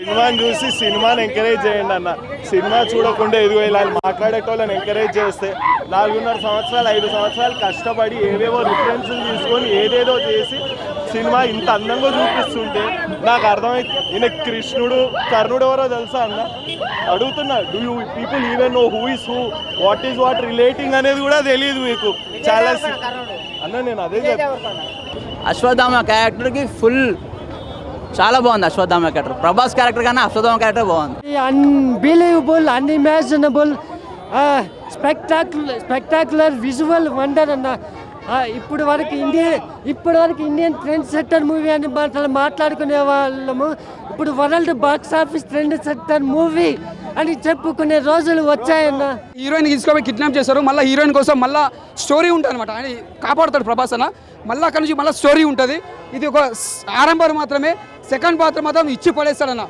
సినిమాని చూసి సినిమాని ఎంకరేజ్ చేయండి అన్న. సినిమా చూడకుండా ఎదుగు ఇలా మాట్లాడేటోళ్ళని ఎంకరేజ్ చేస్తే 4.5 సంవత్సరాలు 5 సంవత్సరాలు కష్టపడి ఏవేవో రిఫరెన్స్లు తీసుకొని ఏదేదో చేసి సినిమా ఇంత అందంగా చూపిస్తుంటే నాకు అర్థమైంది ఈయన కృష్ణుడు కర్ణుడు ఎవరో తెలుసా అన్న అడుగుతున్నా. Do you people even know who is who, what is what relating అనేది కూడా తెలియదు మీకు. చాలా అన్న నేను అదే చెప్తాను. అశ్వత్థామ క్యారెక్టర్కి ఫుల్ చాలా బాగుంది. అశ్వత్థామ క్యారెక్టర్ ప్రభాస్ క్యారెక్టర్ కన్నా అశ్వత్థామ క్యారెక్టర్ బాగుంది. Unbelievable, unimaginable, spectacular visual wonder అన్న. ఇప్పుడు వరకు ఇండియన్ ట్రెండ్ సెట్టర్ మూవీ అని మాట్లాడుకునే వాళ్ళము ఇప్పుడు world box office trend setter movie అని చెప్పుకునే రోజులు వచ్చాయన్న. హీరోయిన్ తీసుకొని కిడ్నాప్ చేస్తారు, మళ్ళీ హీరోయిన్ కోసం మళ్ళీ స్టోరీ ఉంటుంది అనమాట. అని కాపాడుతాడు ప్రభాస్ అన్న. మళ్ళీ అక్కడ నుంచి మళ్ళీ స్టోరీ ఉంటుంది. ఇది ఒక ఆరంభం మాత్రమే. సెకండ్ పాత్ర మాత్రం ఇచ్చి పడేస్తాడన్న.